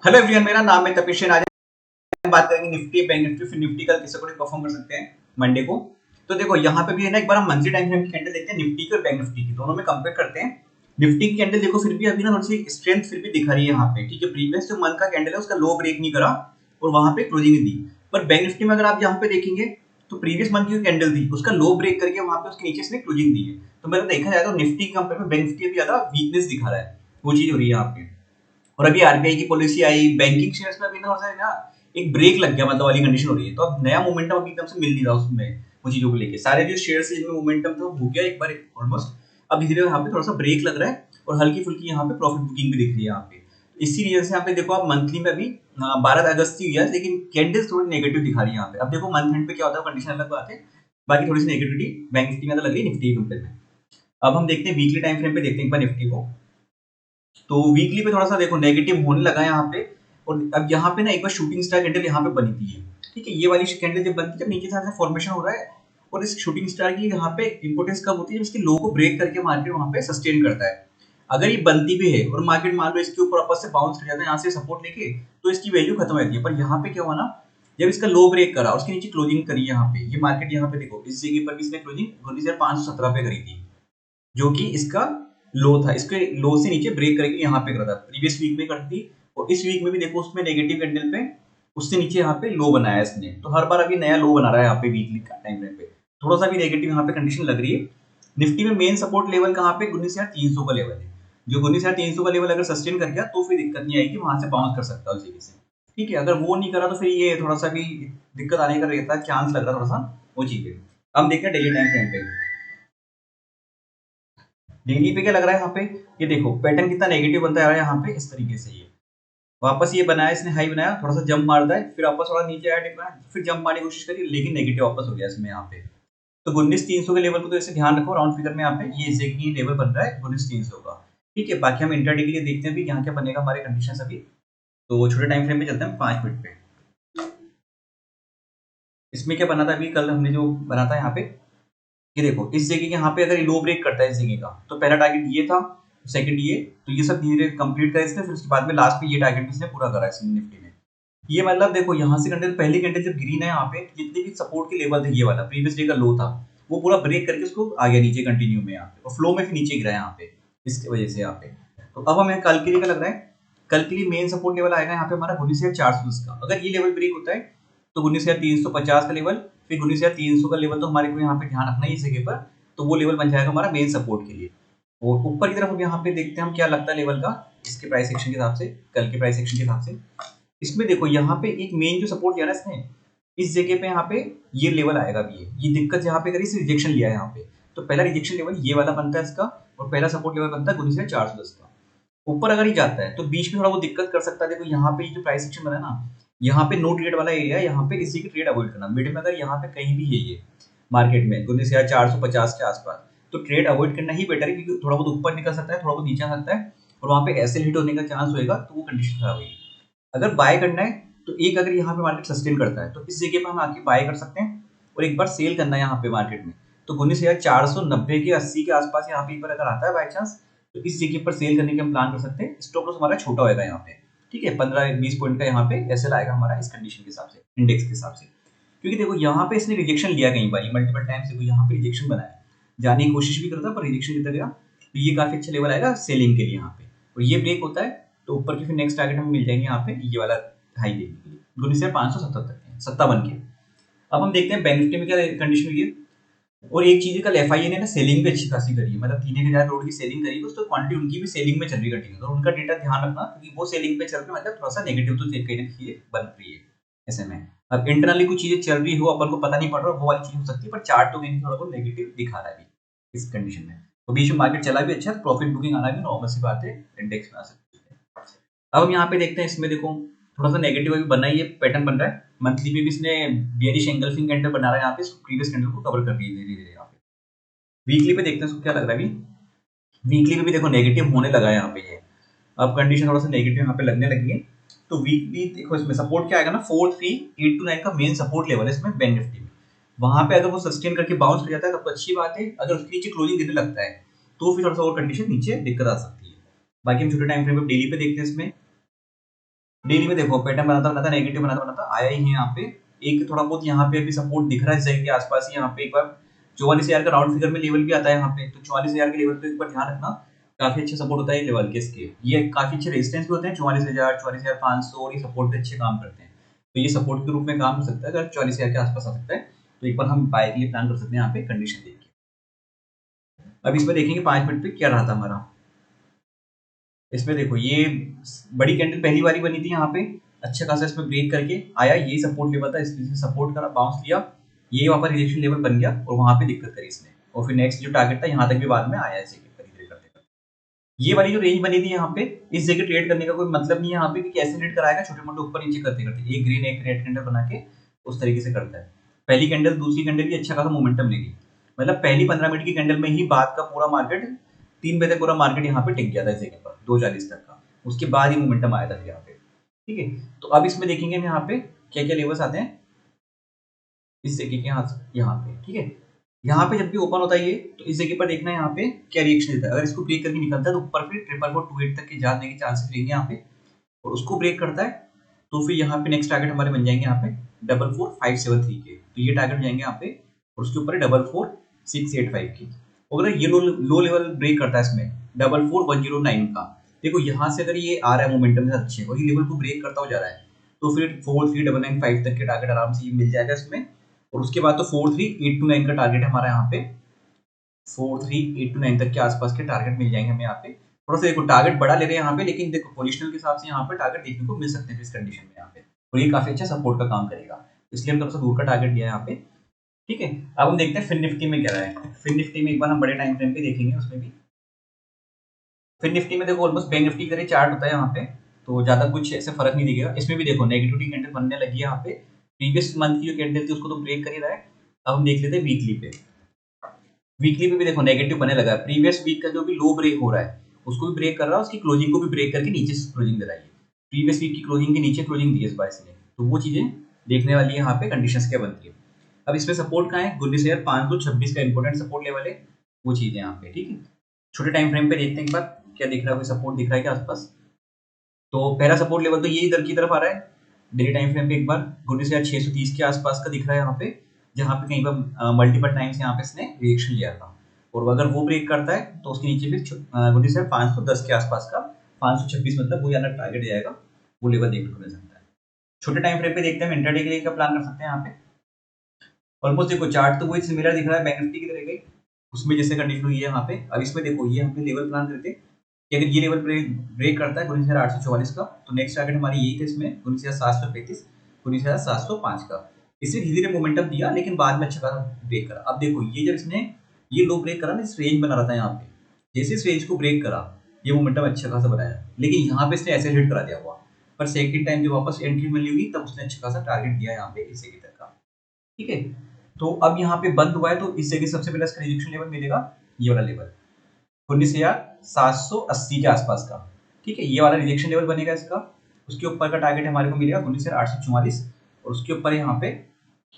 Hello everyone, मेरा नाम है तपीश। आज हम बात करेंगे निफ्टी, बैंक निफ्टी, फिर निफ्टी कल किस अकॉर्डिंग परफॉर्म कर सकते हैं मंडे को। तो देखो यहाँ पे भी है ना, एक बार हम मंथली टाइम फ्रेम की कैंडल देखते हैं निफ्टी की और बैंक निफ्टी की, दोनों में कंपेयर करते हैं। निफ्टी की कैंडल देखो फिर भी अभी ना थोड़ी सी स्ट्रेंथ फिर भी दिखा रही है यहाँ पे, ठीक है। प्रीवियस जो मंथ का कैंडल है उसका लो ब्रेक नहीं करा और वहां पे क्लोजिंग दी। पर बैंक निफ्टी में अगर आप यहाँ पे देखेंगे तो प्रीवियस मंथ की कैंडल थी उसका लो ब्रेक करके वहां पे उसके नीचे इसने क्लोजिंग दी है। तो मेरा देखा जाए तो निफ्टी के कंपेयर में बैंक निफ्टी अभी ज्यादा वीकनेस दिखा रहा है, वो चीज हो रही है यहाँ पे। और अभी आरबीआई की पॉलिसी आई, बैंकिंग शेयर्स में अभी ना थोड़ा सा ना एक ब्रेक लग गया, मतलब वाली कंडीशन हो रही है। तो अब नया मोमेंटम अभी एकदम से मिल नहीं रहा उसमें, वो चीजों को लेके सारे जो शेयर्स है जिनमें मोमेंटम था वो हो गया एक बार ऑलमोस्ट। अब धीरे धीरे यहाँ पे थोड़ा सा ब्रेक लग रहा है और हल्की फुल्की यहाँ पे प्रॉफिट बुकिंग भी दिख रही है यहाँ पे। इसी रीजन से यहाँ पे देखो आप मंथली में अभी 12 अगस्त ही हुआ है, लेकिन कैंडल्स थोड़ी नेगेटिव दिखा रही है यहाँ पे। अब देखो मंथ एंड पे क्या होता है कंडीशन अलग बात है, बाकी थोड़ी सी नेगेटिविटी बैंक निफ्टी में लग रही है निफ्टी के कंपेयर में। अब हम देखते हैं वीकली टाइम फ्रेम पे, देखते हैं एक बार निफ्टी को। तो वीकली पे थोड़ा सा देखो नेगेटिव होने लगा है यहाँ पे। और अब यहाँ पे ना एक बार शूटिंग स्टार कैंडल यहाँ पे बनी थी है, ठीक है। ये वाली कैंडल जब बनती है जब नीचे से फॉर्मेशन हो रहा है, और इस शूटिंग स्टार की यहाँ पे इंपोर्टेंस कब होती है, जब इसके लो को ब्रेक करके मार्केट वहाँ पे सस्टेन करता है। अगर ये बनती भी है और मार्केट मान लो इसके ऊपर वापस से बाउंस कर जाता है यहाँ से सपोर्ट लेके, तो इसकी वैल्यू खत्म हो जाती है। पर यहाँ पे क्या हुआ ना, जब इसका लो ब्रेक करा और उसके नीचे क्लोजिंग करी यहाँ पे, ये मार्केट यहाँ पे देखो इस जगह पर भी इसने क्लोजिंग 19,517 पे करी थी, जो कि इसका लो था। इसके लो से नीचे ब्रेक करके यहाँ पे करा था, प्रीवियस वीक में करती। और इस वीक में भी देखो उसमें नेगेटिव कैंडल पे उससे नीचे यहाँ पे लो बनाया इसने। तो हर बार अभी नया लो बना रहा है यहाँ पे वीकली टाइम फ्रेम पे। थोड़ा सा भी नेगेटिव यहाँ पे कंडीशन लग रही है। निफ्टी में मेन सपोर्ट लेवल कहाँ पे 19,300 का लेवल है, जो 19,300 का लेवल अगर सस्टेन कर गया तो फिर दिक्कत नहीं आएगी, वहां से बाउंस कर सकता है उस जगह से, ठीक है। अगर वो नहीं करा तो फिर ये थोड़ा सा भी दिक्कत आने का रहता है, चांस लग रहा है थोड़ा सा, वो चीज है। हम देखते हैं डेली टाइम फ्रेम पे। डेली पे क्या लग रहा है यहाँ पे, ये देखो पैटर्न कितना नेगेटिव बनता जा रहा है यहाँ पे इस तरीके से। ये वापस ये बनाया इसने, हाई बनाया, थोड़ा सा जंप मारता है, फिर वापस थोड़ा नीचे आया टिका, फिर जंप मारने की कोशिश करी, लेकिन नेगेटिव वापस हो गया इसमें यहाँ पे। तो 19,300 के लेवल को तो ऐसे ध्यान रखो राउंड फिगर में, यहाँ पे ये जगह लेवल बन रहा है 19,300 का, ठीक है। बाकी हम इंटरडे के लिए देखते हैं भी यहाँ क्या बनेगा हमारे कंडीशन अभी। तो छोटे टाइम फ्रेम पे चलते हैं 5 मिनट पे। इसमें क्या बना था अभी, कल हमने जो बना था यहाँ पे, ये देखो इस जगह के यहाँ पे अगर ये लो ब्रेक करता है इस जगह का, तो पहला टारगेट ये था, सेकंड ये, तो ये सब धीरे कंप्लीट करा इसने, फिर उसके बाद में लास्ट पे ये टारगेट इसने पूरा करा इसने निफ्टी में। ये मतलब देखो यहाँ से कैंडल, पहली कैंडल जब ग्रीन है यहाँ पे, जितने भी सपोर्ट के लेवल थे ये वाला प्रीवियस डे का लो था, वो पूरा ब्रेक करके उसको आ गया नीचे कंटिन्यू में यहाँ पे, और फ्लो में फिर नीचे गिरा यहाँ पे इसकी वजह से यहाँ पे। तो अब हमें कल के लिए क्या लग रहा है, कल के लिए मेन सपोर्ट लेवल आएगा यहाँ पे हमारा 19,410 का। अगर ये लेवल ब्रेक होता है तो 19,350 का लेवल, फिर 19,300 का लेवल, तो हमारे को यहाँ पे ध्यान रखना है इस जगह पर। तो वो लेवल बन जाएगा हमारा मेन सपोर्ट के लिए। और ऊपर की तरफ हम यहाँ पे देखते हैं हम क्या लगता है लेवल का, इसके प्राइस एक्शन के हिसाब से, कल के प्राइस एक्शन के हिसाब से। इसमें देखो यहाँ पे एक मेन जो सपोर्ट लिया ना इसने, इस जगह पे यहाँ पे ये लेवल आएगा भी, ये दिक्कत यहाँ पे करी, इसे रिजेक्शन लिया है यहाँ पे। तो पहला रिजेक्शन लेवल ये वाला बनता है इसका, और पहला सपोर्ट लेवल बनता है 19,410 का। ऊपर अगर ही जाता है तो बीच में थोड़ा वो दिक्कत कर सकता है। देखो यहाँ पे ये जो प्राइस एक्शन बना है ना, यहाँ पे नो ट्रेड वाला एरिया है, यहाँ पे इसी की ट्रेड अवॉइड करना। मिड में अगर यहाँ पे कहीं भी है ये मार्केट में 19,450 के आसपास, तो ट्रेड अवॉइड करना ही बेटर है, क्योंकि थोड़ा बहुत ऊपर निकल सकता है, थोड़ा बहुत नीचे आ सकता है, और वहाँ पे ऐसे हिट होने का चांस होगा, तो वो कंडीशन खराब होगी। अगर बाय करना है तो एक, अगर यहाँ पे मार्केट सस्टेन करता है तो इस जगह पे हम आके बाय कर सकते हैं, और एक बार सेल करना है यहाँ पे मार्केट में। तो 19,490 के 80 के आसपास यहाँ पे एक बार अगर आता है बाई चांस, तो इस जगह पर सेल करने के हम प्लान कर सकते हैं। स्टॉप लॉस हमारा छोटा होगा यहाँ पे, ठीक है, 15-20 पॉइंट का यहाँ पे ऐसे आएगा हमारा इस कंडीशन के हिसाब से, इंडेक्स के हिसाब से। क्योंकि देखो यहाँ पे इसने रिजेक्शन लिया कई बार, मल्टीपल टाइम्स देखो यहाँ पे रिजेक्शन बनाया, जाने की कोशिश भी करता पर रिजेक्शन लेता गया। तो ये काफी अच्छा लेवल आएगा सेलिंग के लिए यहाँ पे, और ये ब्रेक होता है तो ऊपर की फिर नेक्स्ट टारगेट हमें मिल जाएंगे यहाँ पे ये वाला हाई देखने के लिए 19,577 के। अब हम देखते हैं बैंक निफ्टी में क्या कंडीशन हुई है। और एक चीज कल एफआईए ने ना सेलिंग भी अच्छी खासी करी है, मतलब 3,000 करोड़ की सेलिंग करी है, तो क्वांटिटी उनकी भी सेलिंग में चल रही कंटिन्यू। तो उनका डेटा ध्यान रखना, क्योंकि वो सेलिंग पे चल रहे मतलब थोड़ा सा नेगेटिव तो कहीं ना कहीं बन रही है ऐसे में। अब इंटरनली कुछ चीजें चल रही हो अपन को पता नहीं पड़ रहा, वो वाली चीज हो सकती है, पर चार्ट तो कहीं थोड़ा बहुत नेगेटिव दिखा रहा है इस कंडीशन में। तो बीच में मार्केट चला भी अच्छा, प्रॉफिट बुकिंग आना भी नॉर्मल सी बात है, इंडेक्स में आ सकती है। अब हम यहाँ पे देखते हैं, इसमें देखो थोड़ा सा नेगेटिव अभी बना ही, ये पैटर्न बन रहा है। मंथली पे भी इसने बियरिश एंगल्फिंग कैंडल बना रहा है यहाँ पे, प्रीवियस कैंडल को कवर कर रही है धीरे धीरे यहाँ पे। वीकली पे देखते हैं इसको क्या लग रहा है अभी। वीकली पे भी देखो नेगेटिव होने लगा है यहाँ पे ये, अब कंडीशन थोड़ा सा नेगेटिव यहाँ पे लगने लगी है। तो वीकली देखो इसमें सपोर्ट क्या आएगा ना, 43829 का मेन सपोर्ट लेवल है इसमें बैंक निफ्टी में। वहां पे अगर वो सस्टेन करके बाउंस कर जाता है तो अच्छी बात है, अगर उसके नीचे क्लोजिंग देने लगता है तो फिर थोड़ा सा और कंडीशन नीचे दिक्कत आ सकती है। बाकी हम छोटे टाइम फ्रेम पे डेली पे देखते हैं इसमें। डेली में देखो पैटर्न बनाता नेगेटिव बनाता आया ही है यहाँ पे। एक थोड़ा बहुत यहाँ पे अभी सपोर्ट दिख रहा है इस जगह के आसपास ही। यहाँ पे एक बार 44,000 का राउंड फिगर में लेवल भी आता है यहाँ पे, तो 44,000 के लेवल पे एक बार ध्यान रखना, काफी अच्छा सपोर्ट होता है ये लेवल के इसके। ये काफी अच्छे रेजिस्टेंस भी होते हैं 44,000, 44,500, और ये सपोर्ट पे अच्छे काम करते हैं। तो ये सपोर्ट के रूप में काम कर सकता है। अगर 44,000 के आसपास आ सकता है तो एक बार हम बाय के लिए प्लान कर सकते हैं यहाँ पे कंडीशन देख के। अब इसमें देखेंगे 5 मिनट पे क्या रहा था हमारा। इसमें देखो ये बड़ी कैंडल पहली बारी बनी थी यहाँ पे, अच्छा खासा इसमें ब्रेक करके आया, यही सपोर्ट लेवल था, इसने सपोर्ट करा, बाउंस लिया, ये वहाँ पर रिजेक्शन लेवल बन गया और वहाँ पे दिक्कत करी इसने, और फिर नेक्स्ट जो टारगेट था यहाँ तक भी बाद में आया इसे करते करते। ये वाली जो रेंज बनी थी यहाँ पे, इस जगह ट्रेड करने का कोई मतलब नहीं है यहाँ पे कि कैसे ट्रेड कराएगा, छोटे मोटे ऊपर नीचे करते करते एक ग्रीन एक रेड कैंडल बना के उस तरीके से करता है। पहली कैंडल दूसरी कैंडल भी अच्छा खासा मोमेंटम लेगी, मतलब पहली 15 मिनट की कैंडल में ही बाद का पूरा मार्केट 3 बजे तक पूरा मार्केट यहाँ पे टिक गया था इस जगह पर 2:40 तक का, उसके बाद ही मोमेंटम आया था यहाँ पे। ठीक है, तो अब इसमें देखेंगे हम यहाँ पे क्या क्या लेवल्स आते हैं इस जगह के यहाँ पे। ठीक है, यहाँ पे जब भी ओपन होता है ये, तो इस जगह पर देखना है यहाँ पे क्या रिएक्शन देता है। अगर इसको ब्रेक करके निकलता है तो ऊपर फिर 44428 तक के जाने के चांसेस रहेंगे यहाँ पे, और उसको ब्रेक करता है तो फिर यहाँ पे नेक्स्ट टारगेट हमारे बन जाएंगे यहाँ पे 44573 के, तो ये टारगेट हो जाएंगे यहाँ पे, और उसके ऊपर 44685 की। अगर ये लो लेवल ब्रेक करता है इसमें 44109 का, देखो यहाँ से अगर ये आ रहा है मोमेंटम से अच्छे और ये लेवल को ब्रेक करता हो जा रहा है, तो फिर 43995 तक के टारगेट आराम से मिल जाएगा इसमें, और उसके बाद तो 43829 का टारगेट है हमारा यहाँ पे, 43829 तक के आसपास के टारगेट मिल जाएंगे हमें यहाँ पे। थोड़ा सा देखो टारगेट बड़ा ले रहे हैं यहाँ पे, लेकिन देखो पोजिशनल के हिसाब से यहाँ पे टारगेट देखने को मिल सकते हैं इस कंडीशन में यहाँ पे, और ये काफी अच्छा सपोर्ट का काम करेगा, इसलिए हम थोड़ा सा दूर का टारगेट दिया है यहाँ पे। ठीक है, अब हम देखते हैं फिन निफ्टी में क्या रहा है। फिन निफ्टी में एक बार हम बड़े टाइम फ्रेम पे देखेंगे, उसमें भी फिन निफ्टी में देखो ऑलमोस्ट बैंक निफ्टी का चार्ट होता है यहाँ पे, तो ज्यादा कुछ ऐसे फर्क नहीं दिखेगा। इसमें भी देखो नेगेटिविटी कैंडल बनने लगी है यहाँ पे, प्रीवियस मंथ की जो कैंडल थी उसको तो ब्रेक कर ही रहा है। अब हम देख लेते हैं वीकली पे। वीकली पे भी देखो नेगेटिव बने लगा है, प्रीवियस वीक का जो भी लो ब्रेक हो रहा है उसको भी ब्रेक कर रहा है, उसकी क्लोजिंग को भी ब्रेक करके नीचे से क्लोजिंग दे रहा है। प्रीवियस वीक की क्लोजिंग के नीचे क्लोजिंग दी है इस बार इसने, तो वो चीजें देखने वाली है यहाँ पे कंडीशंस क्या बनती है। अब इसमें सपोर्ट कहाँ है, 19,526 का इंपोर्टेंट सपोर्ट लेवल है, वो चीजें यहाँ पे। ठीक है, छोटे टाइम फ्रेम पे देखते हैं एक बार क्या दिख रहा है, कोई सपोर्ट दिख रहा है क्या आसपास। तो पहला सपोर्ट लेवल तो ये इधर की तरफ आ रहा है, डेली टाइम फ्रेम पे एक बार 19,630 के आसपास का दिख रहा है यहाँ पे, जहाँ पे कहीं पर मल्टीपल टाइम्स यहाँ पे इसने रिएक्शन लिया था, और अगर वो ब्रेक करता है तो उसके नीचे फिर 19,510 के आसपास का 526 मतलब वो यार टारगेट जाएगा, वो लेवल देखने को मिल सकता है। छोटे टाइम फ्रेम पे देखते हैं, इंट्राडे के लिए क्या प्लान कर सकते हैं यहाँ पे। ऑलमोस्ट देखो चार्ट तो वही सिमिलर दिख रहा है बैंक निफ्टी की तरह, गई उसमें जैसे कंडीशन हुई है यहाँ पे। अब इसमें देखो ये हमने लेवल प्लान करते हैं कि अगर ये लेवल ब्रेक करता है 19,844 का, तो नेक्स्ट टारगेट हमारी यही था इसमें 19,735, 19,705 का। इससे धीरे धीरे मोमेंटम दिया, लेकिन बाद में अच्छा खासा ब्रेक करा। अब देखो ये जब इसने ये लो ब्रेक करा ना, इस रेंज बना रहा था यहाँ पे, जैसे इस रेंज को ब्रेक करा ये मोमेंटम अच्छा खासा बनाया, लेकिन यहाँ पे इसने ऐसे हिट करा दिया हुआ, पर सेकंड टाइम जब वापस एंट्री मिली होगी तब उसने अच्छा खासा टारगेट दिया यहाँ पे इस जगह तक का। ठीक है, तो अब यहाँ पे बंद हुआ है, तो इस जगह सबसे पहले इसका रिजेक्शन लेवल मिलेगा, ये वाला लेवल 19,780 के आसपास का। ठीक है, ये वाला रिजेक्शन लेवल बनेगा इसका, उसके ऊपर का टारगेट हमारे को मिलेगा 19,844, और उसके ऊपर यहाँ पे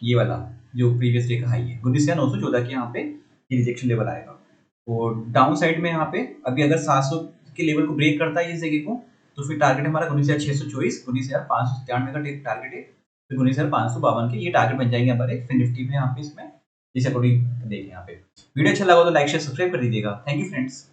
ये वाला जो प्रीवियस डे का हाई है 19,914 के यहाँ पे ये रिजेक्शन लेवल आएगा। और डाउन साइड में यहाँ पे अभी अगर 700 के लेवल को ब्रेक करता है इस जगह को, तो फिर टारगेट हमारा 19,624, 19,597 का टारगेट है, फिर 19,552 के ये टारगेट बन जाएंगे हमारे फिन निफ्टी में यहाँ पे। इसमें इस अकॉर्डिंग देखें यहाँ पे। वीडियो अच्छा लगा तो लाइक शेयर सब्सक्राइब कर दीजिएगा। Thank you friends.